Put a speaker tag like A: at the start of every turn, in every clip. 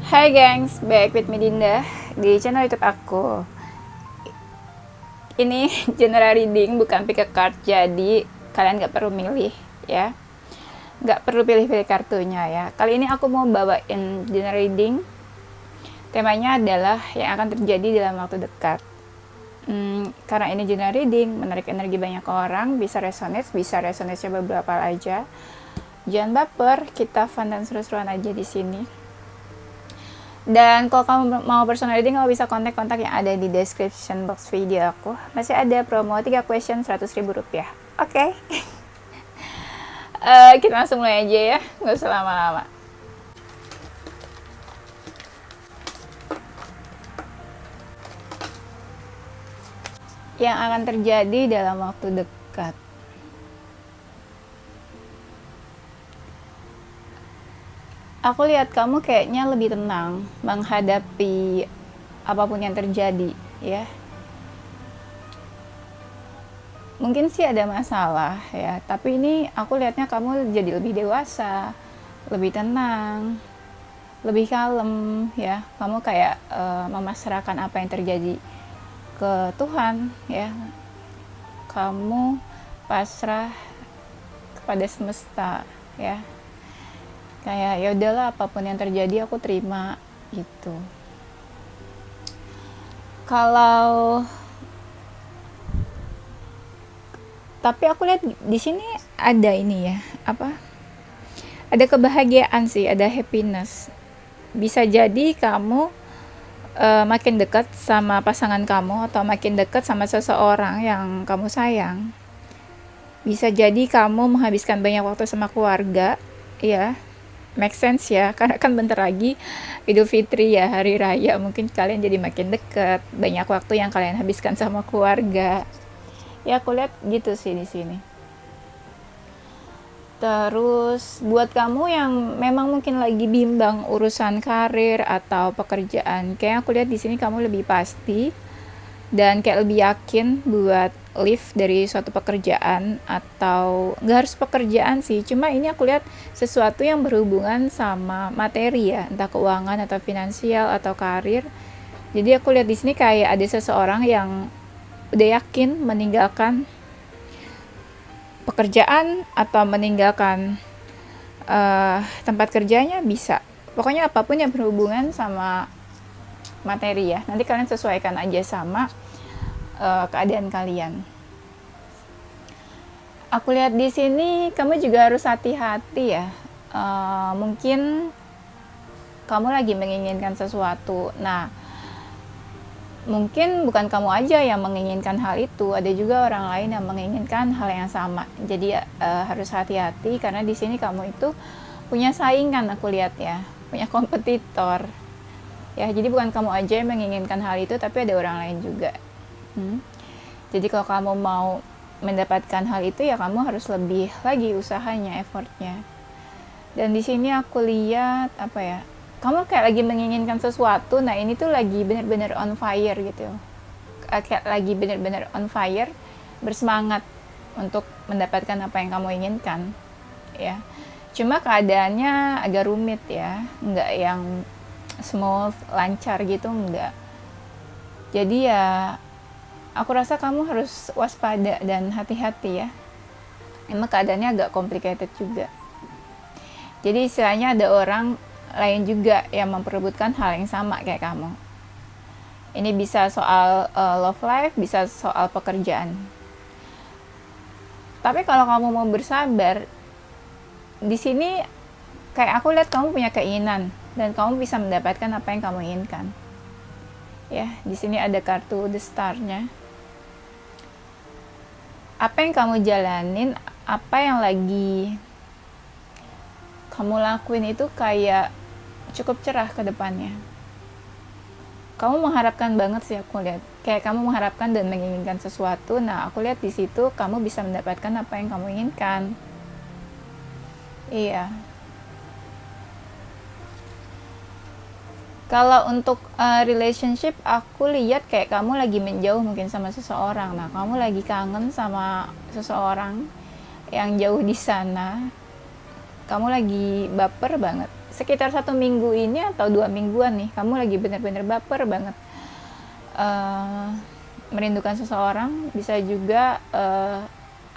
A: Hai gengs, back with Medinda di channel YouTube aku. Ini general reading, bukan pick a card, jadi kalian gak perlu milih ya. Gak perlu pilih-pilih kartunya ya. Kali ini aku mau bawain general reading. Temanya adalah yang akan terjadi dalam waktu dekat. Karena ini general reading, menarik energi banyak orang, bisa resonate beberapa aja. Jangan baper, kita fun dan seru-seruan aja di sini. Dan kalau kamu mau personal reading, kamu bisa kontak yang ada di description box video aku. Masih ada promo 3 question Rp100.000. Oke. Kita langsung mulai aja ya, nggak usah lama-lama. Yang akan terjadi dalam waktu dekat. Aku lihat kamu kayaknya lebih tenang menghadapi apapun yang terjadi ya. Mungkin sih ada masalah ya, tapi ini aku lihatnya kamu jadi lebih dewasa, lebih tenang, lebih kalem ya. Kamu kayak memasrahkan apa yang terjadi ke Tuhan ya. Kamu pasrah kepada semesta ya. Kayak ya udahlah, apapun yang terjadi aku terima gitu. Tapi aku lihat di sini ada ini ya, ada kebahagiaan sih, ada happiness. Bisa jadi kamu makin dekat sama pasangan kamu, atau makin dekat sama seseorang yang kamu sayang. Bisa jadi kamu menghabiskan banyak waktu sama keluarga ya. Make sense ya, karena kan bentar lagi Idul Fitri ya, hari raya, mungkin kalian jadi makin dekat, banyak waktu yang kalian habiskan sama keluarga. Ya aku lihat gitu sih di sini. Terus buat kamu yang memang mungkin lagi bimbang urusan karir atau pekerjaan, kayak aku lihat di sini kamu lebih pasti dan kayak lebih yakin buat leave dari suatu pekerjaan, atau nggak harus pekerjaan sih, cuma ini aku lihat sesuatu yang berhubungan sama materi ya, entah keuangan atau finansial atau karir. Jadi aku lihat di sini kayak ada seseorang yang udah yakin meninggalkan pekerjaan atau meninggalkan tempat kerjanya, bisa pokoknya apapun yang berhubungan sama materi ya. Nanti kalian sesuaikan aja sama keadaan kalian. Aku lihat di sini kamu juga harus hati-hati ya. Mungkin kamu lagi menginginkan sesuatu. Nah, mungkin bukan kamu aja yang menginginkan hal itu, ada juga orang lain yang menginginkan hal yang sama. Jadi harus hati-hati, karena di sini kamu itu punya saingan, aku lihat ya, punya kompetitor. Ya, jadi bukan kamu aja yang menginginkan hal itu, tapi ada orang lain juga. Jadi kalau kamu mau mendapatkan hal itu ya kamu harus lebih lagi usahanya, effortnya. Dan di sini aku lihat kamu kayak lagi menginginkan sesuatu. Nah ini tuh lagi bener-bener on fire gitu, kayak lagi bener-bener on fire, bersemangat untuk mendapatkan apa yang kamu inginkan ya. Cuma keadaannya agak rumit ya, nggak yang smooth, lancar gitu, enggak. Jadi ya aku rasa kamu harus waspada dan hati-hati ya. Emang keadaannya agak complicated juga. Jadi istilahnya ada orang lain juga yang memperebutkan hal yang sama kayak kamu. Ini bisa soal love life, bisa soal pekerjaan. Tapi kalau kamu mau bersabar, di sini kayak aku lihat kamu punya keinginan dan kamu bisa mendapatkan apa yang kamu inginkan. Ya, di sini ada kartu The Star-nya. Apa yang kamu jalanin, apa yang lagi kamu lakuin itu kayak cukup cerah ke depannya. Kamu mengharapkan banget sih, aku lihat. Kayak kamu mengharapkan dan menginginkan sesuatu. Nah, aku lihat di situ kamu bisa mendapatkan apa yang kamu inginkan. Iya. Kalau untuk relationship, aku lihat kayak kamu lagi menjauh mungkin sama seseorang. Nah, kamu lagi kangen sama seseorang yang jauh di sana. Kamu lagi baper banget sekitar 1 minggu ini atau 2 mingguan nih, kamu lagi bener-bener baper banget, merindukan seseorang, bisa juga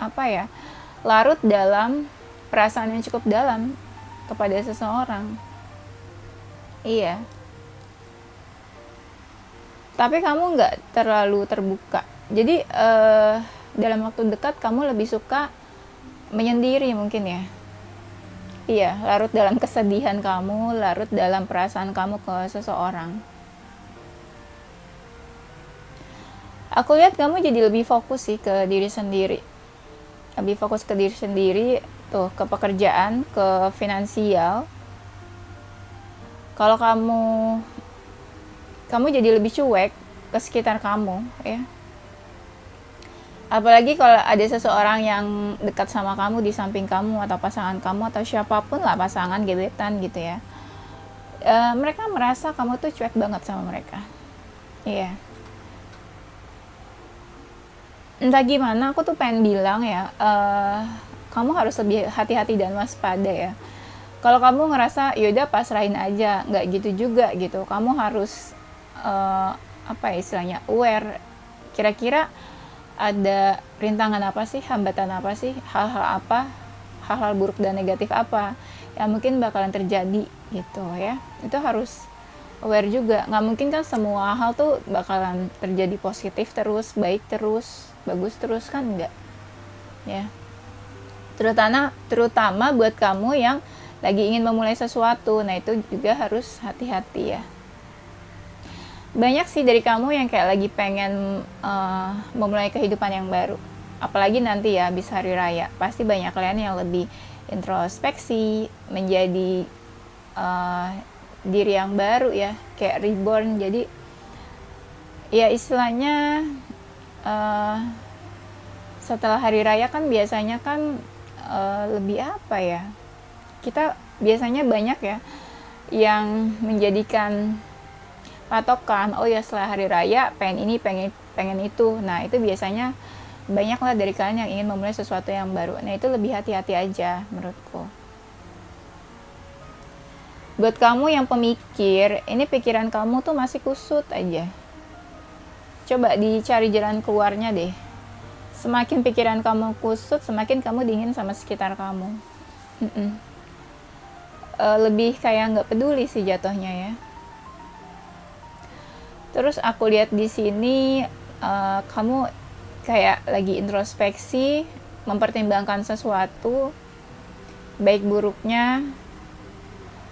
A: apa ya, larut dalam perasaan yang cukup dalam kepada seseorang. Iya, tapi kamu nggak terlalu terbuka. Jadi dalam waktu dekat kamu lebih suka menyendiri mungkin ya. Iya, larut dalam kesedihan kamu, larut dalam perasaan kamu ke seseorang. Aku lihat kamu jadi lebih fokus sih ke diri sendiri. Lebih fokus ke diri sendiri, tuh, ke pekerjaan, ke finansial. Kalau kamu jadi lebih cuek ke sekitar kamu, ya. Apalagi kalau ada seseorang yang dekat sama kamu, di samping kamu atau pasangan kamu atau siapapun lah, pasangan, gebetan gitu ya. Mereka merasa kamu tuh cuek banget sama mereka. Iya. Entah gimana, aku tuh pengen bilang ya, kamu harus lebih hati-hati dan waspada ya. Kalau kamu ngerasa yaudah pasrahin aja, nggak gitu juga gitu. Kamu harus apa ya istilahnya, aware. Kira-kira ada rintangan apa sih, hambatan apa sih, hal-hal apa, hal-hal buruk dan negatif apa yang mungkin bakalan terjadi gitu ya. Itu harus aware juga. Nggak mungkin kan semua hal tuh bakalan terjadi positif terus, baik terus, bagus terus, kan enggak ya. Terutama buat kamu yang lagi ingin memulai sesuatu, nah itu juga harus hati-hati ya. Banyak sih dari kamu yang kayak lagi pengen memulai kehidupan yang baru, apalagi nanti ya habis hari raya, pasti banyak kalian yang lebih introspeksi, menjadi diri yang baru ya, kayak reborn. Jadi ya istilahnya setelah hari raya kan biasanya kan lebih apa ya, kita biasanya banyak ya yang menjadikan patokan, oh ya setelah hari raya pengen ini, pengen itu. Nah itu biasanya banyak lah dari kalian yang ingin memulai sesuatu yang baru. Nah itu lebih hati-hati aja menurutku. Buat kamu yang pemikir, ini pikiran kamu tuh masih kusut aja. Coba dicari jalan keluarnya deh. Semakin pikiran kamu kusut, semakin kamu dingin sama sekitar kamu. Lebih kayak nggak peduli sih jatuhnya ya. Terus aku lihat di sini kamu kayak lagi introspeksi, mempertimbangkan sesuatu, baik buruknya.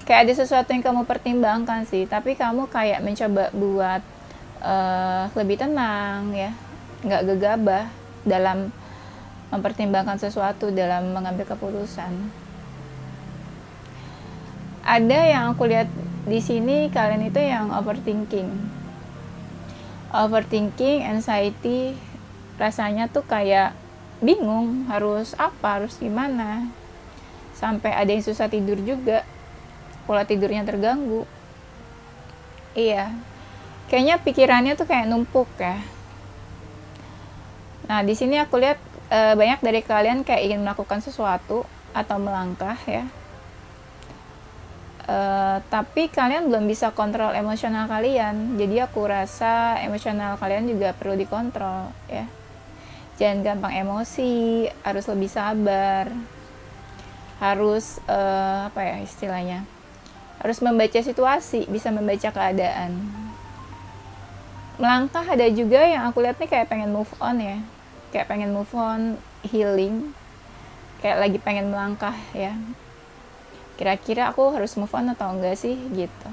A: Kayak ada sesuatu yang kamu pertimbangkan sih, tapi kamu kayak mencoba buat lebih tenang ya, nggak gegabah dalam mempertimbangkan sesuatu, dalam mengambil keputusan. Ada yang aku lihat di sini, kalian itu yang overthinking, anxiety, rasanya tuh kayak bingung harus apa, harus gimana, sampai ada yang susah tidur juga, pola tidurnya terganggu. Iya, kayaknya pikirannya tuh kayak numpuk ya. Nah di sini aku lihat banyak dari kalian kayak ingin melakukan sesuatu atau melangkah ya, tapi kalian belum bisa kontrol emosional kalian. Jadi aku rasa emosional kalian juga perlu dikontrol ya. Jangan gampang emosi, harus lebih sabar, harus apa ya istilahnya, harus membaca situasi, bisa membaca keadaan. Melangkah ada juga yang aku lihat nih kayak pengen move on ya, kayak pengen move on, healing, kayak lagi pengen melangkah ya. Kira-kira aku harus move on atau enggak sih gitu.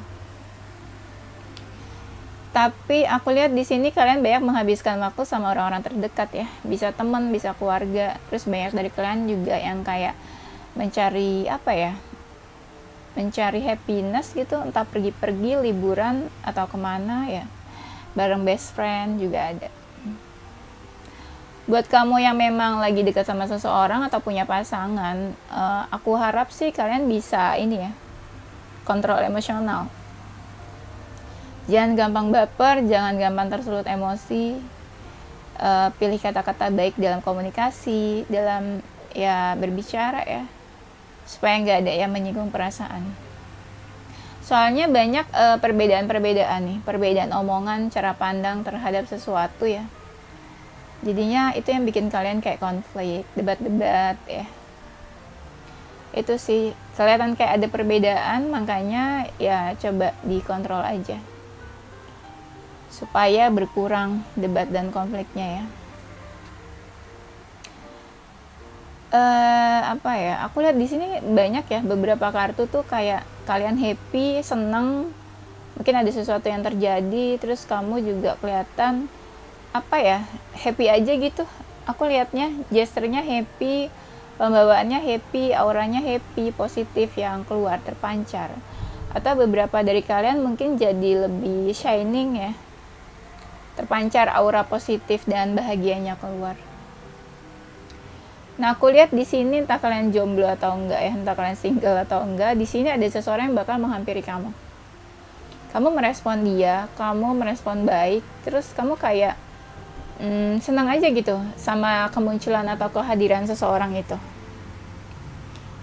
A: Tapi aku lihat di sini kalian banyak menghabiskan waktu sama orang-orang terdekat ya, bisa teman, bisa keluarga. Terus banyak dari kalian juga yang kayak mencari apa ya, mencari happiness gitu, entah pergi-pergi, liburan atau kemana ya, bareng best friend juga ada. Buat kamu yang memang lagi dekat sama seseorang atau punya pasangan, aku harap sih kalian bisa ini ya, kontrol emosional. Jangan gampang baper, jangan gampang tersulut emosi. Pilih kata-kata baik dalam komunikasi, dalam ya berbicara ya, supaya nggak ada yang menyinggung perasaan. Soalnya banyak perbedaan-perbedaan nih, perbedaan omongan, cara pandang terhadap sesuatu ya. Jadinya itu yang bikin kalian kayak konflik, debat-debat ya. Itu sih kelihatan kayak ada perbedaan, makanya ya coba dikontrol aja supaya berkurang debat dan konfliknya ya. Apa ya, aku lihat di sini banyak ya beberapa kartu tuh kayak kalian happy, seneng, mungkin ada sesuatu yang terjadi, terus kamu juga kelihatan apa ya, happy aja gitu. Aku lihatnya gesturnya happy, pembawaannya happy, auranya happy, positif yang keluar terpancar. Atau beberapa dari kalian mungkin jadi lebih shining ya, terpancar aura positif dan bahagianya keluar. Nah, aku lihat di sini entah kalian jomblo atau enggak ya, entah kalian single atau enggak, di sini ada seseorang yang bakal menghampiri kamu. Kamu merespon dia, kamu merespon baik, terus kamu kayak senang aja gitu sama kemunculan atau kehadiran seseorang itu.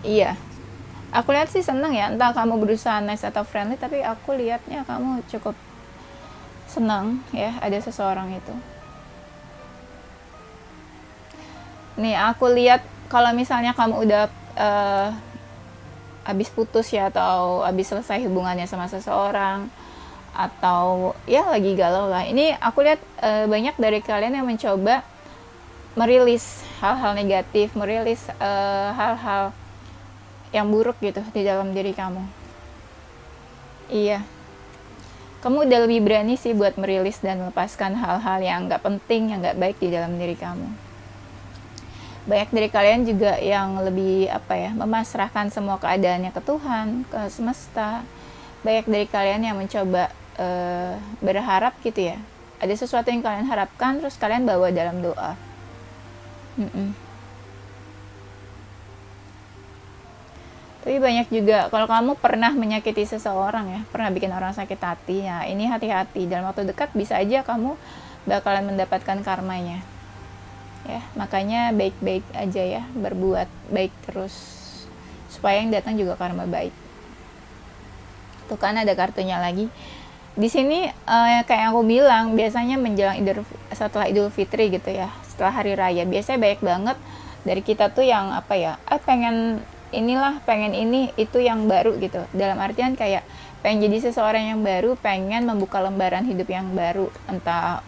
A: Iya, aku lihat sih senang ya, entah kamu berusaha nice atau friendly, tapi aku lihatnya kamu cukup senang ya ada seseorang itu. Nih, aku lihat kalau misalnya kamu udah habis putus ya, atau habis selesai hubungannya sama seseorang, atau ya lagi galau lah. Ini aku lihat banyak dari kalian yang mencoba merilis hal-hal negatif, merilis hal-hal yang buruk gitu di dalam diri kamu. Iya, kamu udah lebih berani sih buat merilis dan melepaskan hal-hal yang gak penting, yang gak baik di dalam diri kamu. Banyak dari kalian juga yang lebih memasrahkan semua keadaannya ke Tuhan, ke semesta. Banyak dari kalian yang mencoba berharap gitu ya, ada sesuatu yang kalian harapkan terus kalian bawa dalam doa. Tapi banyak juga kalau kamu pernah menyakiti seseorang ya, pernah bikin orang sakit hati ya, ini hati-hati, dalam waktu dekat bisa aja kamu bakalan mendapatkan karmanya ya. Makanya baik-baik aja ya, berbuat baik terus supaya yang datang juga karma baik. Tuh kan ada kartunya lagi di sini. Kayak yang aku bilang, biasanya menjelang setelah Idul Fitri gitu ya, setelah hari raya, biasanya banyak banget dari kita tuh yang pengen inilah, pengen ini itu yang baru gitu, dalam artian kayak pengen jadi seseorang yang baru, pengen membuka lembaran hidup yang baru, entah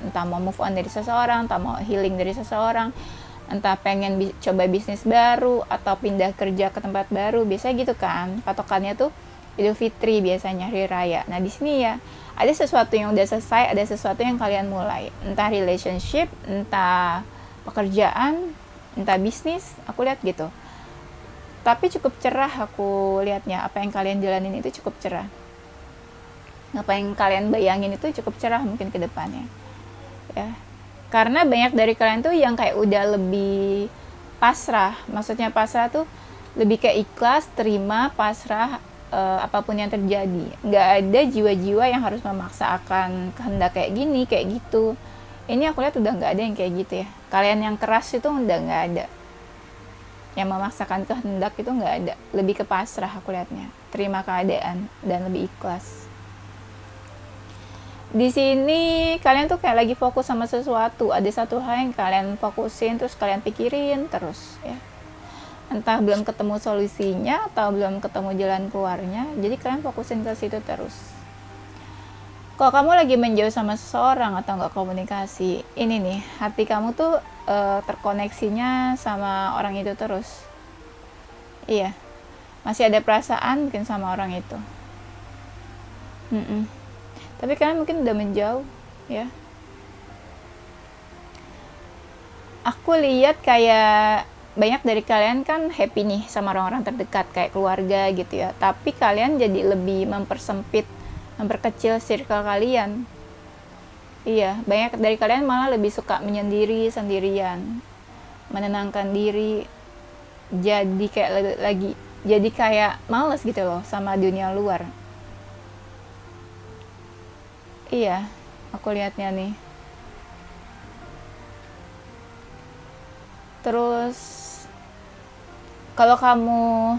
A: entah mau move on dari seseorang, entah mau healing dari seseorang, entah pengen coba bisnis baru atau pindah kerja ke tempat baru. Biasanya gitu kan patokannya tuh Idul Fitri, biasanya hari raya. Nah, di sini ya ada sesuatu yang udah selesai, ada sesuatu yang kalian mulai, entah relationship, entah pekerjaan, entah bisnis. Aku lihat gitu, tapi cukup cerah aku lihatnya. Apa yang kalian jalanin itu cukup cerah, apa yang kalian bayangin itu cukup cerah mungkin ke depannya ya. Karena banyak dari kalian tuh yang kayak udah lebih pasrah. Maksudnya pasrah tuh lebih kayak ikhlas, terima, pasrah apapun yang terjadi. Nggak ada jiwa-jiwa yang harus memaksa akan kehendak kayak gini, kayak gitu. Ini aku lihat udah nggak ada yang kayak gitu ya. Kalian yang keras itu udah nggak ada, yang memaksakan kehendak itu nggak ada. Lebih ke pasrah aku lihatnya, terima keadaan dan lebih ikhlas. Di sini kalian tuh kayak lagi fokus sama sesuatu, ada satu hal yang kalian fokusin terus kalian pikirin terus ya, entah belum ketemu solusinya atau belum ketemu jalan keluarnya, jadi kalian fokusin ke situ terus. Kalau kamu lagi menjauh sama seseorang atau nggak komunikasi, ini nih hati kamu tuh terkoneksinya sama orang itu terus. Iya, masih ada perasaan mungkin sama orang itu. Tapi kalian mungkin udah menjauh ya. Aku lihat kayak banyak dari kalian kan happy nih sama orang-orang terdekat kayak keluarga gitu ya, tapi kalian jadi lebih mempersempit, memperkecil circle kalian. Iya, banyak dari kalian malah lebih suka menyendiri, sendirian, menenangkan diri, jadi kayak males gitu loh sama dunia luar. Iya, aku lihatnya nih. Terus kalau kamu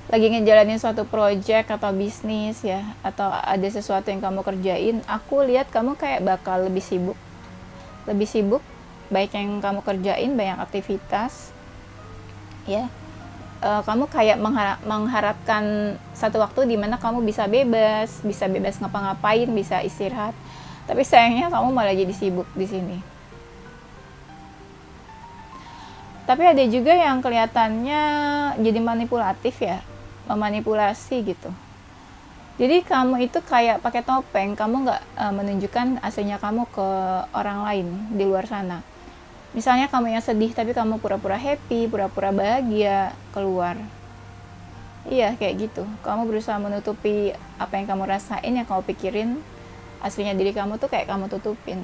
A: lagi ngejalanin suatu project atau bisnis ya, atau ada sesuatu yang kamu kerjain, aku lihat kamu kayak bakal lebih sibuk, baik yang kamu kerjain, banyak aktivitas ya. Kamu kayak mengharapkan satu waktu di mana kamu bisa bebas ngapa-ngapain, bisa istirahat, tapi sayangnya kamu malah jadi sibuk di sini. Tapi ada juga yang kelihatannya jadi manipulatif ya, memanipulasi gitu. Jadi kamu itu kayak pakai topeng, kamu nggak menunjukkan aslinya kamu ke orang lain di luar sana. Misalnya kamu yang sedih tapi kamu pura-pura happy, pura-pura bahagia keluar. Iya kayak gitu. Kamu berusaha menutupi apa yang kamu rasain, yang kamu pikirin. Aslinya diri kamu tuh kayak kamu tutupin.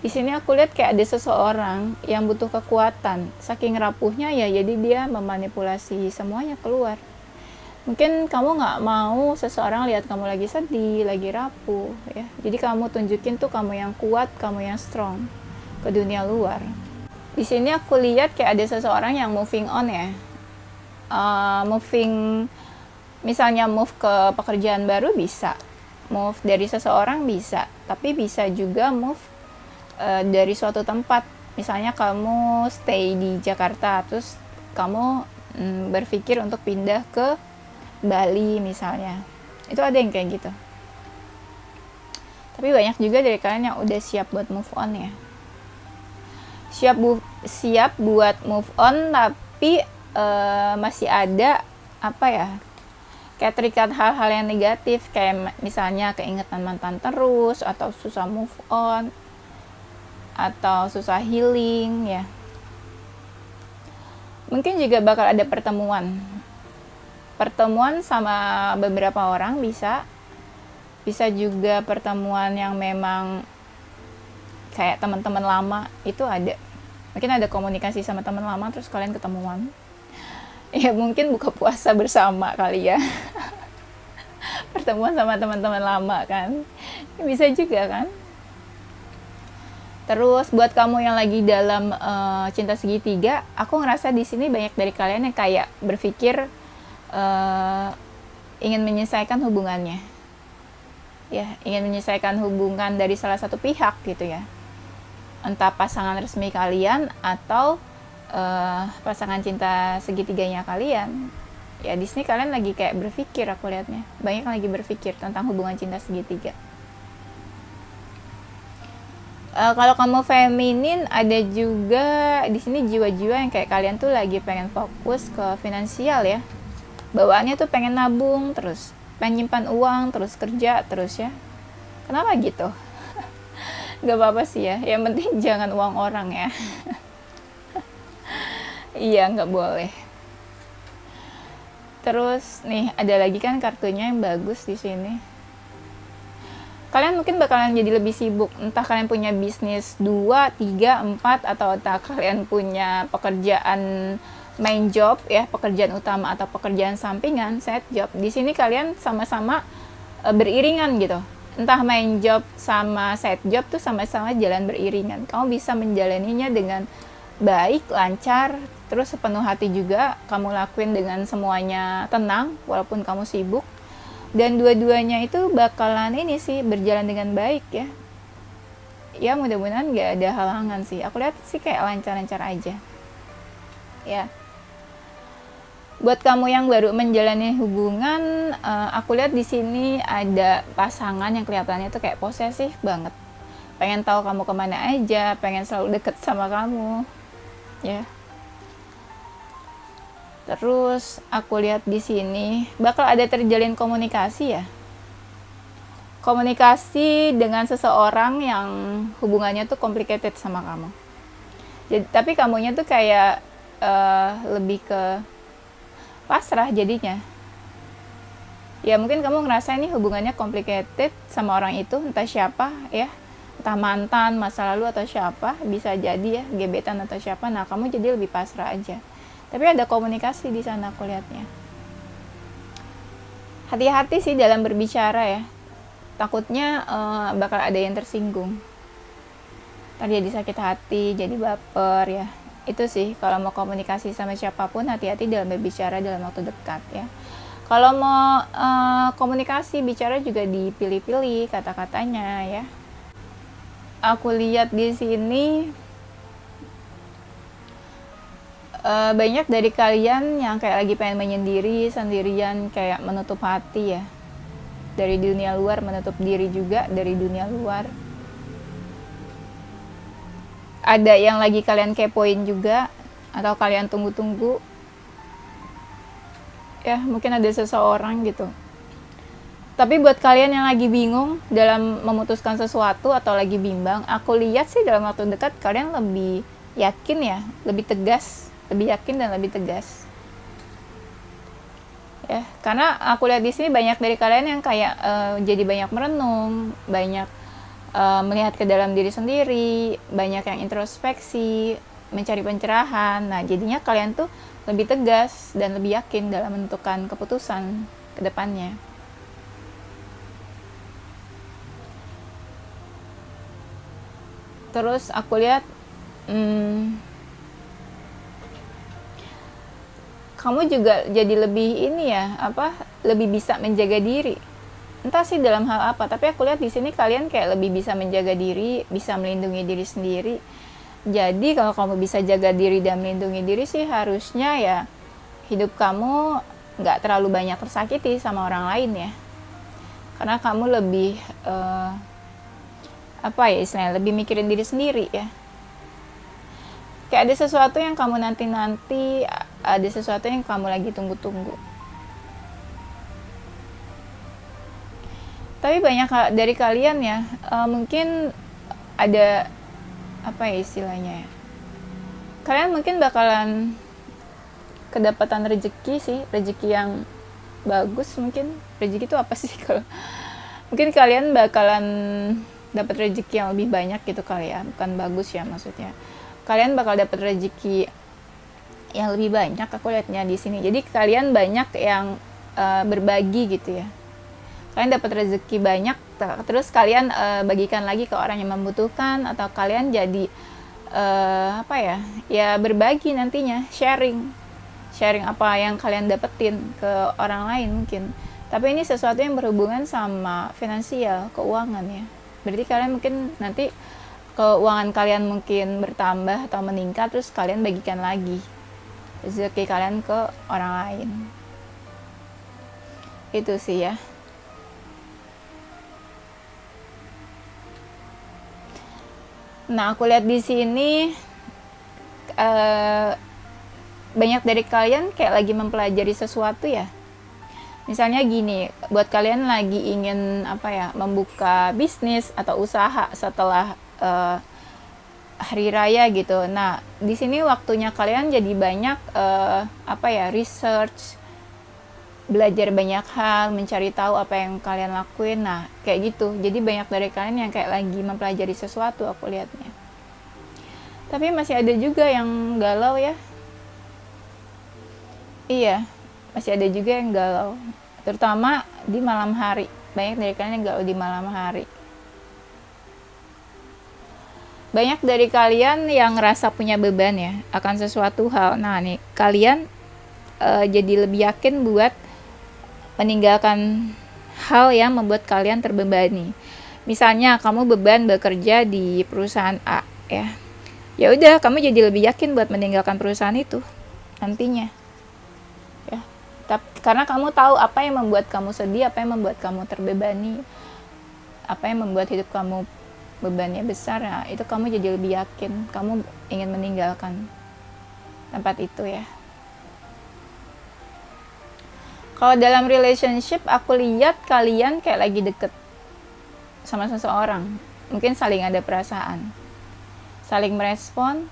A: Di sini aku lihat kayak ada seseorang yang butuh kekuatan. Saking rapuhnya ya, jadi dia memanipulasi semuanya keluar. Mungkin kamu nggak mau seseorang lihat kamu lagi sedih, lagi rapuh ya. Jadi kamu tunjukin tuh kamu yang kuat, kamu yang strong ke dunia luar. Di sini aku lihat kayak ada seseorang yang moving on ya. Misalnya move ke pekerjaan baru bisa. Move dari seseorang bisa, tapi bisa juga move dari suatu tempat. Misalnya kamu stay di Jakarta, terus kamu berpikir untuk pindah ke Bali misalnya. Itu ada yang kayak gitu. Tapi banyak juga dari kalian yang udah siap buat move on ya. Siap buat move on, tapi masih ada apa ya, kayak terikat hal-hal yang negatif, kayak misalnya keingetan mantan terus, atau susah move on, atau susah healing ya. Mungkin juga bakal ada pertemuan sama beberapa orang, bisa juga pertemuan yang memang kayak teman-teman lama itu ada. Mungkin ada komunikasi sama teman lama terus kalian ketemuan. Ya mungkin buka puasa bersama kali ya. Pertemuan sama teman-teman lama kan. Bisa juga kan. Terus buat kamu yang lagi dalam cinta segitiga, aku ngerasa di sini banyak dari kalian yang kayak berpikir ingin menyelesaikan hubungannya. Ya, ingin menyelesaikan hubungan dari salah satu pihak gitu ya. Entah pasangan resmi kalian atau pasangan cinta segitiganya kalian. Ya, di sini kalian lagi kayak berpikir, aku lihatnya. Banyak yang lagi berpikir tentang hubungan cinta segitiga. Kalau kamu feminin, ada juga di sini jiwa-jiwa yang kayak kalian tuh lagi pengen fokus ke finansial ya. Bawaannya tuh pengen nabung terus, pengen nyimpan uang terus, kerja terus ya. Kenapa gitu? Gak apa-apa sih ya, yang penting jangan uang orang ya. Iya, gak boleh. Terus nih ada lagi kan kartunya yang bagus di sini. Kalian mungkin bakalan jadi lebih sibuk, entah kalian punya bisnis 2, 3, 4, atau entah kalian punya pekerjaan main job ya, pekerjaan utama atau pekerjaan sampingan, side job. Di sini kalian sama-sama beriringan gitu. Entah main job sama side job tuh sama-sama jalan beriringan. Kamu bisa menjalaninya dengan baik, lancar, terus sepenuh hati juga kamu lakuin dengan semuanya tenang walaupun kamu sibuk. Dan dua-duanya itu bakalan ini sih berjalan dengan baik ya. Ya mudah-mudahan gak ada halangan sih. Aku lihat sih kayak lancar-lancar aja. Ya. Buat kamu yang baru menjalani hubungan, aku lihat di sini ada pasangan yang kelihatannya tuh kayak posesif banget. Pengen tahu kamu kemana aja, pengen selalu deket sama kamu. Ya. Terus aku lihat di sini bakal ada terjalin komunikasi ya. Komunikasi dengan seseorang yang hubungannya tuh complicated sama kamu. Jadi, tapi kamunya tuh kayak lebih ke pasrah jadinya. Ya mungkin kamu ngerasa ini hubungannya complicated sama orang itu, entah siapa ya. Entah mantan, masa lalu atau siapa, bisa jadi ya, gebetan atau siapa. Nah, kamu jadi lebih pasrah aja. Tapi ada komunikasi di sana aku lihatnya. Hati-hati sih dalam berbicara ya. Takutnya bakal ada yang tersinggung. Ntar jadi sakit hati, jadi baper ya. Itu sih, kalau mau komunikasi sama siapapun hati-hati dalam berbicara dalam waktu dekat ya. Kalau mau komunikasi bicara juga dipilih-pilih kata-katanya ya. Aku lihat di sini banyak dari kalian yang kayak lagi pengen menyendiri, sendirian, kayak menutup hati ya. Dari dunia luar, menutup diri juga dari dunia luar. Ada yang lagi kalian kepoin juga, atau kalian tunggu-tunggu. Ya, mungkin ada seseorang gitu. Tapi buat kalian yang lagi bingung dalam memutuskan sesuatu atau lagi bimbang, aku lihat sih dalam waktu dekat kalian lebih yakin ya, lebih tegas, lebih yakin dan lebih tegas. Ya, karena aku lihat di sini banyak dari kalian yang kayak jadi banyak merenung, banyak melihat ke dalam diri sendiri, banyak yang introspeksi, mencari pencerahan. Nah, jadinya kalian tuh lebih tegas dan lebih yakin dalam menentukan keputusan ke depannya. Terus aku lihat kamu juga jadi lebih ini ya, lebih bisa menjaga diri. Entah sih dalam hal apa, tapi aku lihat di sini kalian kayak lebih bisa menjaga diri, bisa melindungi diri sendiri. Jadi kalau kamu bisa jaga diri dan melindungi diri sih harusnya ya hidup kamu nggak terlalu banyak tersakiti sama orang lain ya. Karena kamu lebih istilahnya lebih mikirin diri sendiri ya. Kayak ada sesuatu yang kamu nanti-nanti, ada sesuatu yang kamu lagi tunggu-tunggu. Tapi banyak dari kalian ya, mungkin ada istilahnya ya. Kalian mungkin bakalan kedapatan rezeki sih, rezeki yang bagus mungkin. Rezeki itu apa sih kalau? Mungkin kalian bakalan dapat rezeki yang lebih banyak gitu kali ya, bukan bagus ya maksudnya. Kalian bakal dapat rezeki yang lebih banyak, aku lihatnya di sini. Jadi kalian banyak yang berbagi gitu ya. Kalian dapat rezeki banyak, terus kalian bagikan lagi ke orang yang membutuhkan, atau kalian jadi berbagi nantinya, sharing apa yang kalian dapetin ke orang lain mungkin. Tapi ini sesuatu yang berhubungan sama finansial, keuangan ya. Berarti kalian mungkin nanti keuangan kalian mungkin bertambah atau meningkat, terus kalian bagikan lagi rezeki kalian ke orang lain. Itu sih ya. Nah, aku lihat di sini banyak dari kalian kayak lagi mempelajari sesuatu ya. Misalnya gini, buat kalian lagi ingin membuka bisnis atau usaha setelah hari raya gitu. Nah, di sini waktunya kalian jadi banyak research, belajar banyak hal, mencari tahu apa yang kalian lakuin. Nah, kayak gitu. Jadi banyak dari kalian yang kayak lagi mempelajari sesuatu, aku lihatnya. Tapi masih ada juga yang galau ya. Iya, masih ada juga yang galau. Terutama di malam hari. Banyak dari kalian yang galau di malam hari. Banyak dari kalian yang ngerasa punya beban ya akan sesuatu hal. Nah, nih kalian jadi lebih yakin buat meninggalkan hal yang membuat kalian terbebani. Misalnya kamu beban bekerja di perusahaan A ya. Ya udah, kamu jadi lebih yakin buat meninggalkan perusahaan itu nantinya. Ya. Karena kamu tahu apa yang membuat kamu sedih, apa yang membuat kamu terbebani, apa yang membuat hidup kamu bebannya besar. Nah, itu kamu jadi lebih yakin kamu ingin meninggalkan tempat itu ya. Kalau dalam relationship, aku lihat kalian kayak lagi deket sama seseorang. Mungkin saling ada perasaan, saling merespon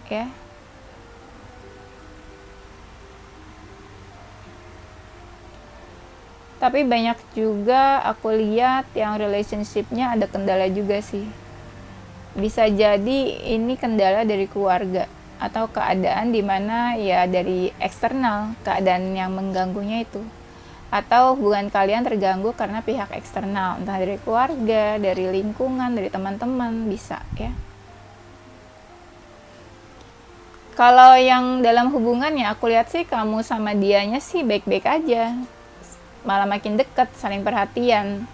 A: ya. Tapi banyak juga aku lihat yang relationship-nya ada kendala juga sih. Bisa jadi ini kendala dari keluarga atau keadaan di mana ya dari eksternal, keadaan yang mengganggunya itu. Atau hubungan kalian terganggu karena pihak eksternal, entah dari keluarga, dari lingkungan, dari teman-teman, bisa ya. Kalau yang dalam hubungan ya aku lihat sih kamu sama dianya sih baik-baik aja, malah makin dekat, saling perhatian.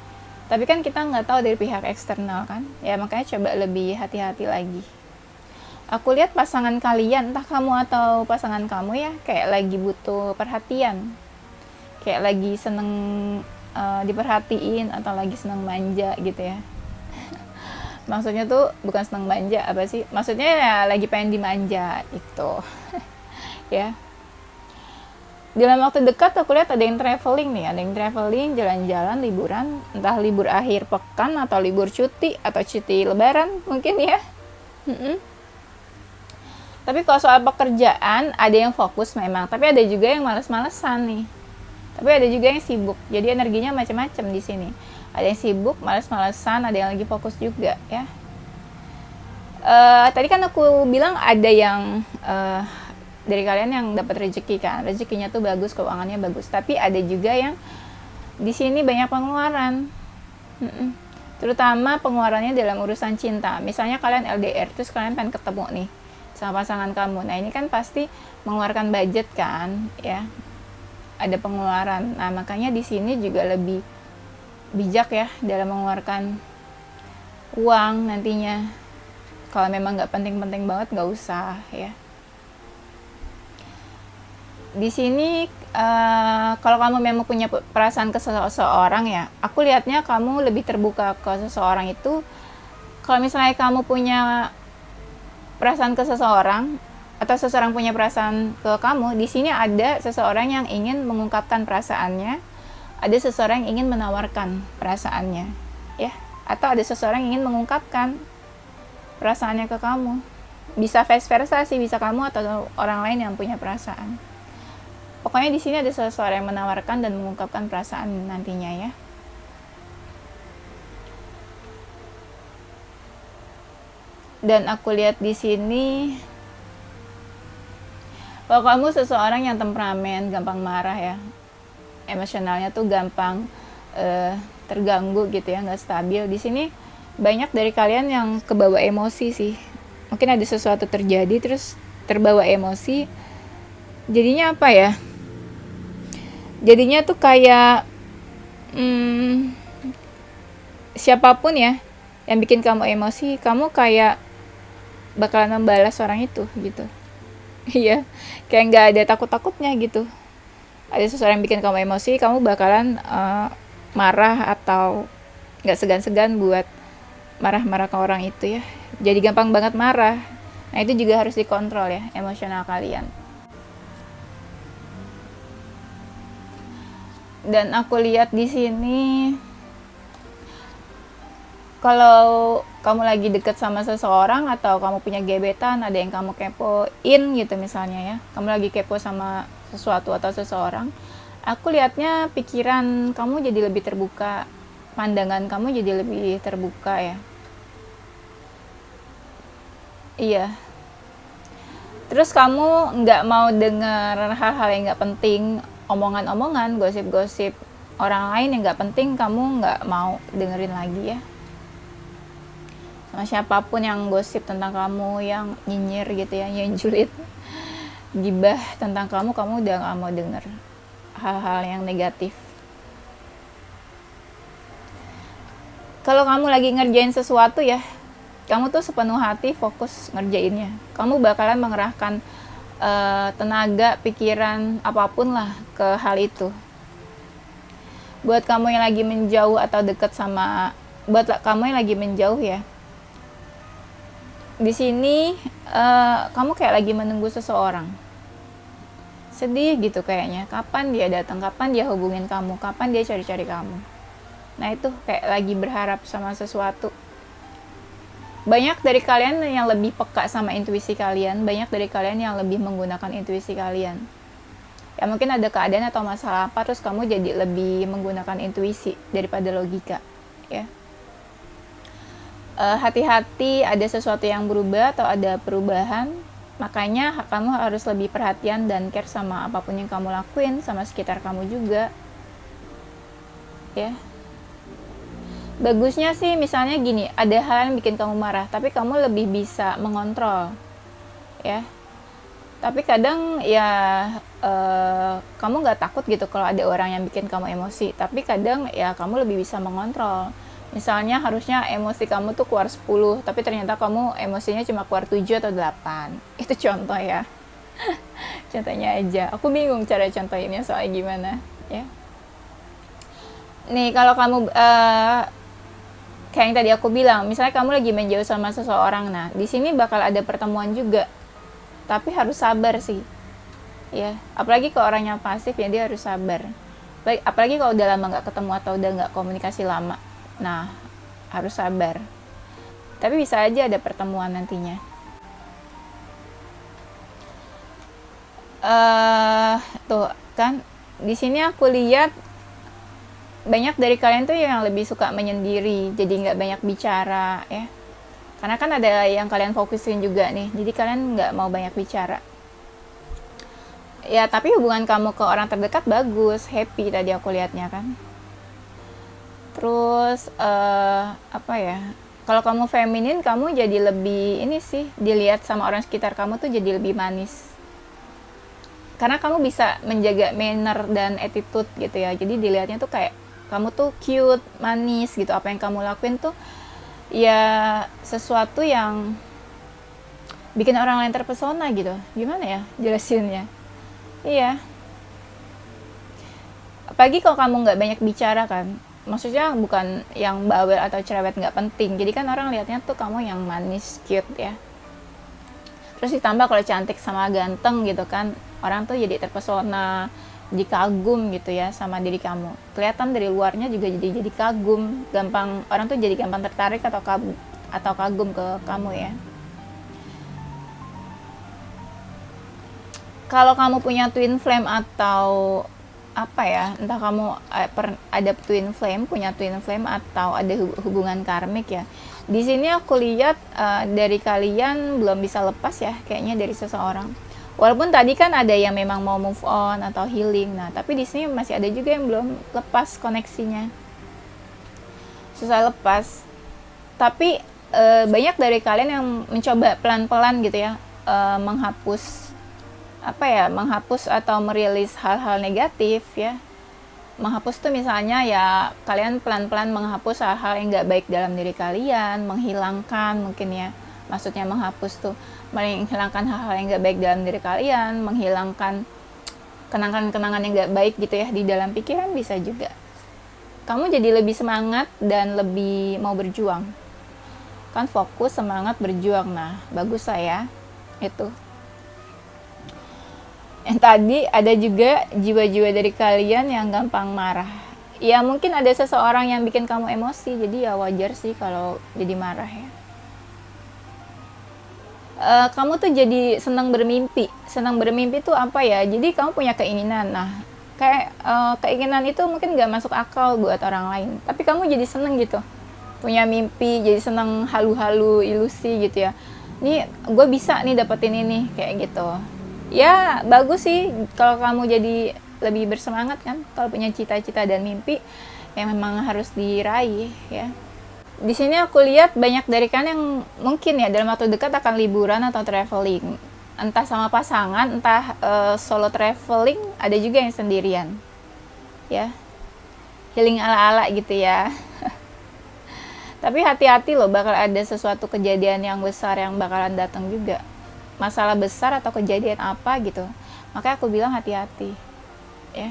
A: Tapi kan kita nggak tahu dari pihak eksternal kan, ya makanya coba lebih hati-hati lagi. Aku lihat pasangan kalian, entah kamu atau pasangan kamu ya, kayak lagi butuh perhatian, kayak lagi seneng diperhatiin atau lagi seneng manja gitu ya. Maksudnya tuh bukan seneng manja, apa sih? Maksudnya ya lagi pengen dimanja itu. Ya. Dalam waktu dekat aku lihat ada yang traveling nih, ada yang traveling, jalan-jalan, liburan, entah libur akhir pekan atau libur cuti atau cuti lebaran mungkin ya. Tapi kalau soal pekerjaan ada yang fokus memang, tapi ada juga yang males-malesan nih. Tapi ada juga yang sibuk, jadi energinya macam-macam di sini. Ada yang sibuk, males-malesan, ada yang lagi fokus juga ya. Tadi kan aku bilang ada yang dari kalian yang dapat rezeki kan, rezekinya tuh bagus, keuangannya bagus. Tapi ada juga yang di sini banyak pengeluaran, terutama pengeluarannya dalam urusan cinta. Misalnya kalian LDR, terus kalian pengen ketemu nih sama pasangan kamu. Nah ini kan pasti mengeluarkan budget kan, ya. Ada pengeluaran. Nah makanya di sini juga lebih bijak ya dalam mengeluarkan uang nantinya. Kalau memang nggak penting-penting banget nggak usah ya. Di sini kalau kamu memang punya perasaan ke seseorang ya, aku lihatnya kamu lebih terbuka ke seseorang itu. Kalau misalnya kamu punya perasaan ke seseorang atau seseorang punya perasaan ke kamu, di sini ada seseorang yang ingin mengungkapkan perasaannya, ada seseorang yang ingin menawarkan perasaannya, ya, atau ada seseorang yang ingin mengungkapkan perasaannya ke kamu. Bisa vice versa sih, bisa kamu atau orang lain yang punya perasaan. Pokoknya di sini ada seseorang yang menawarkan dan mengungkapkan perasaan nantinya ya. Dan aku lihat di sini kalau kamu seseorang yang temperamen, gampang marah ya, emosionalnya tuh gampang terganggu gitu ya, nggak stabil. Di sini banyak dari kalian yang kebawa emosi sih. Mungkin ada sesuatu terjadi terus terbawa emosi. Jadinya apa ya? Jadinya tuh kayak siapapun ya yang bikin kamu emosi, kamu kayak bakalan membalas orang itu gitu. Iya, kayak nggak ada takut-takutnya gitu. Ada seseorang yang bikin kamu emosi, kamu bakalan marah atau nggak segan-segan buat marah-marah ke orang itu ya. Jadi gampang banget marah. Nah itu juga harus dikontrol ya, emosional kalian. Dan aku lihat di sini kalau kamu lagi deket sama seseorang atau kamu punya gebetan, ada yang kamu kepoin gitu misalnya ya, kamu lagi kepo sama sesuatu atau seseorang, aku lihatnya pikiran kamu jadi lebih terbuka, pandangan kamu jadi lebih terbuka ya. Iya. Terus kamu nggak mau dengar hal-hal yang nggak penting, omongan-omongan, gosip-gosip orang lain yang nggak penting, kamu nggak mau dengerin lagi ya. Sama siapapun yang gosip tentang kamu, yang nyinyir gitu ya, yang julid, gibah tentang kamu udah gak mau denger hal-hal yang negatif. Kalau kamu lagi ngerjain sesuatu ya, kamu tuh sepenuh hati fokus ngerjainnya. Kamu bakalan mengerahkan tenaga, pikiran, apapun lah ke hal itu. Buat kamu yang lagi menjauh atau dekat sama, buat kamu yang lagi menjauh ya, di sini kamu kayak lagi menunggu seseorang, sedih gitu kayaknya, kapan dia datang, kapan dia hubungin kamu, kapan dia cari-cari kamu. Nah itu kayak lagi berharap sama sesuatu. Banyak dari kalian yang lebih peka sama intuisi kalian, banyak dari kalian yang lebih menggunakan intuisi kalian. Ya mungkin ada keadaan atau masalah apa, terus kamu jadi lebih menggunakan intuisi daripada logika ya. Hati-hati ada sesuatu yang berubah atau ada perubahan, makanya kamu harus lebih perhatian dan care sama apapun yang kamu lakuin, sama sekitar kamu juga ya. Bagusnya sih misalnya gini, ada hal yang bikin kamu marah tapi kamu lebih bisa mengontrol ya. Tapi kadang ya kamu nggak takut gitu kalau ada orang yang bikin kamu emosi, tapi kadang ya kamu lebih bisa mengontrol. Misalnya harusnya emosi kamu tuh keluar 10, tapi ternyata kamu emosinya cuma keluar 7 atau 8. Itu contoh ya. Contohnya aja. Aku bingung cara contohinnya soalnya gimana ya. Nih kalau kamu kayak yang tadi aku bilang, misalnya kamu lagi menjauh sama seseorang, nah di sini bakal ada pertemuan juga, tapi harus sabar sih, ya. Apalagi kalau orangnya pasif ya dia harus sabar. Apalagi kalau udah lama nggak ketemu atau udah nggak komunikasi lama, nah harus sabar. Tapi bisa aja ada pertemuan nantinya. Tuh kan, di sini aku lihat banyak dari kalian tuh yang lebih suka menyendiri, jadi nggak banyak bicara ya. Karena kan ada yang kalian fokusin juga nih, jadi kalian nggak mau banyak bicara. Ya tapi hubungan kamu ke orang terdekat bagus, happy tadi aku lihatnya kan. Terus apa ya? Kalau kamu feminin, kamu jadi lebih ini sih, dilihat sama orang sekitar kamu tuh jadi lebih manis. Karena kamu bisa menjaga manner dan attitude gitu ya. Jadi dilihatnya tuh kayak kamu tuh cute, manis gitu. Apa yang kamu lakuin tuh ya sesuatu yang bikin orang lain terpesona gitu. Gimana ya jelasinnya? Iya. Apalagi kalau kamu nggak banyak bicara kan. Maksudnya bukan yang bawel atau cerewet nggak penting. Jadi kan orang lihatnya tuh kamu yang manis, cute ya. Terus ditambah kalau cantik sama ganteng gitu kan, orang tuh jadi terpesona, jadi kagum gitu ya sama diri kamu. Kelihatan dari luarnya juga jadi kagum, gampang orang tuh jadi gampang tertarik atau kagum ke kamu ya. Kalau kamu punya twin flame atau apa ya, entah kamu ada twin flame, punya twin flame atau ada hubungan karmik ya. Di sini aku lihat dari kalian belum bisa lepas ya kayaknya dari seseorang. Walaupun tadi kan ada yang memang mau move on atau healing, nah tapi di sini masih ada juga yang belum lepas koneksinya, susah lepas. Tapi banyak dari kalian yang mencoba pelan-pelan gitu ya, menghapus atau merilis hal-hal negatif ya. Menghapus tuh misalnya ya kalian pelan-pelan menghapus hal-hal yang gak baik dalam diri kalian, menghilangkan mungkin ya, maksudnya menghapus tuh menghilangkan hal-hal yang gak baik dalam diri kalian, menghilangkan kenangan-kenangan yang gak baik gitu ya di dalam pikiran. Bisa juga kamu jadi lebih semangat dan lebih mau berjuang kan, fokus, semangat, berjuang. Nah bagus lah ya itu. Yang tadi ada juga jiwa-jiwa dari kalian yang gampang marah. Ya mungkin ada seseorang yang bikin kamu emosi, jadi ya wajar sih kalau jadi marah ya. Kamu tuh jadi senang bermimpi. Senang bermimpi tuh apa ya? Jadi kamu punya keinginan. Nah, kayak keinginan itu mungkin gak masuk akal buat orang lain. Tapi kamu jadi seneng gitu. Punya mimpi, jadi seneng halu-halu, ilusi gitu ya. Nih, gue bisa nih dapetin ini, kayak gitu. Ya bagus sih kalau kamu jadi lebih bersemangat kan kalau punya cita-cita dan mimpi yang memang harus diraih ya. Di sini aku lihat banyak dari kalian yang mungkin ya dalam waktu dekat akan liburan atau traveling, entah sama pasangan, entah solo traveling, ada juga yang sendirian ya, healing ala-ala gitu ya. Tapi hati-hati loh, bakal ada sesuatu kejadian yang besar yang bakalan datang juga, masalah besar atau kejadian apa gitu. Makanya aku bilang hati-hati ya,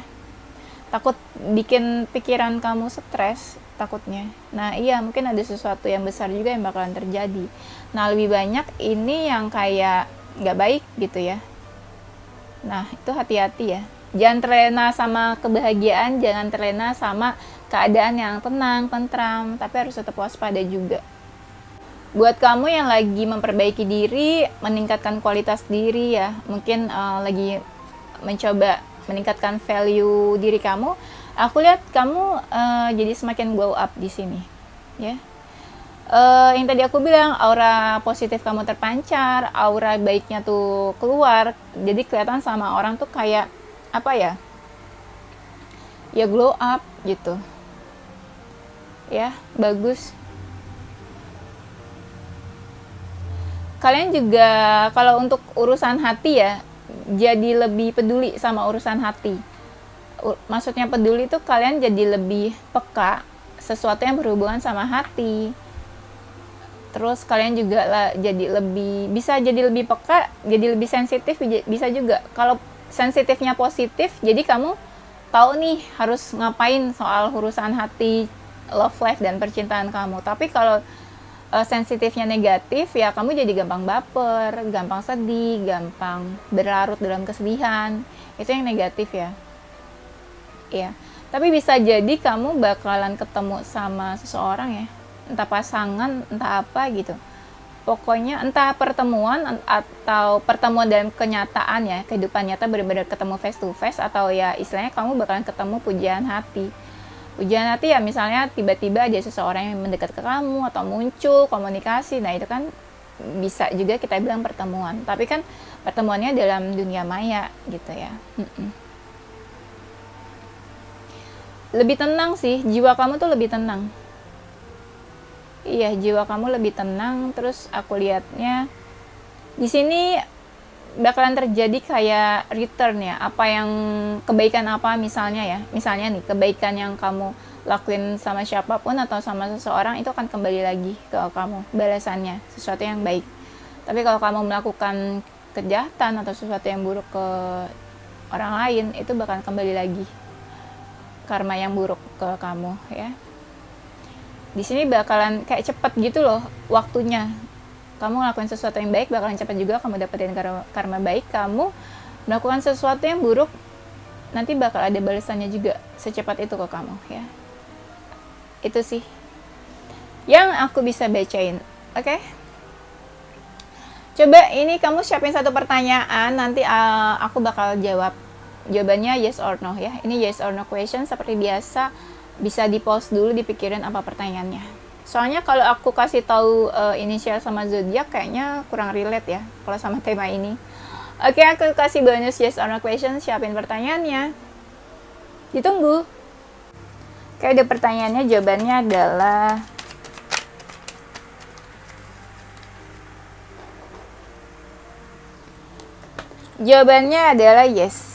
A: takut bikin pikiran kamu stres takutnya. Nah iya, mungkin ada sesuatu yang besar juga yang bakalan terjadi. Nah lebih banyak ini yang kayak nggak baik gitu ya. Nah itu hati-hati ya, jangan terlena sama kebahagiaan, jangan terlena sama keadaan yang tenang, tentram, tapi harus tetap waspada juga. Buat kamu yang lagi memperbaiki diri, meningkatkan kualitas diri ya, mungkin lagi mencoba meningkatkan value diri kamu, aku lihat kamu jadi semakin glow up di sini ya. Yang tadi aku bilang, aura positif kamu terpancar, aura baiknya tuh keluar, jadi kelihatan sama orang tuh kayak apa ya, ya glow up gitu ya, bagus. Kalian juga kalau untuk urusan hati ya, jadi lebih peduli sama urusan hati. Maksudnya peduli itu kalian jadi lebih peka sesuatu yang berhubungan sama hati. Terus kalian juga bisa jadi lebih peka, jadi lebih sensitif, bisa juga. Kalau sensitifnya positif, jadi kamu tahu nih harus ngapain soal urusan hati, love life dan percintaan kamu. Tapi kalau sensitifnya negatif, ya kamu jadi gampang baper, gampang sedih, gampang berlarut dalam kesedihan. Itu yang negatif ya. Iya. Tapi bisa jadi kamu bakalan ketemu sama seseorang ya, entah pasangan, entah apa gitu. Pokoknya entah pertemuan atau pertemuan dalam kenyataan ya, kehidupan nyata benar-benar ketemu face to face, atau ya istilahnya kamu bakalan ketemu pujian hati. Pujian hati ya misalnya tiba-tiba ada seseorang yang mendekat ke kamu atau muncul komunikasi. Nah, itu kan bisa juga kita bilang pertemuan. Tapi kan pertemuannya dalam dunia maya gitu ya. Lebih tenang sih, jiwa kamu tuh lebih tenang. Iya, jiwa kamu lebih tenang. Terus aku lihatnya di sini bakalan terjadi kayak return ya, apa yang kebaikan apa misalnya nih kebaikan yang kamu lakuin sama siapapun atau sama seseorang itu akan kembali lagi ke kamu balasannya, sesuatu yang baik. Tapi kalau kamu melakukan kejahatan atau sesuatu yang buruk ke orang lain, itu bakalan kembali lagi karma yang buruk ke kamu ya. Di sini bakalan kayak cepet gitu loh waktunya. Kamu ngelakuin sesuatu yang baik, bakalan cepat juga kamu dapetin karma baik. Kamu melakukan sesuatu yang buruk, nanti bakal ada balasannya juga secepat itu ke kamu ya. Itu sih yang aku bisa bacain. Oke? Coba ini kamu siapin satu pertanyaan, nanti aku bakal jawab. Jawabannya yes or no ya. Ini yes or no question seperti biasa. Bisa di-pause dulu, dipikirin apa pertanyaannya. Soalnya kalau aku kasih tahu inisial sama zodiak kayaknya kurang relate ya kalau sama tema ini. Oke, aku kasih bonus yes or no question, siapin pertanyaannya. Ditunggu. Oke, ada pertanyaannya, jawabannya adalah yes.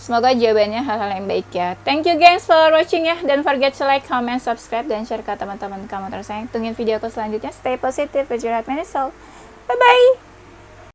A: Semoga jawabannya hal-hal yang baik ya. Thank you guys for watching ya. Don't forget to like, comment, subscribe, dan share ke teman-teman kamu tersayang. Tungguin video aku selanjutnya. Stay positive with your heart and soul. Bye-bye.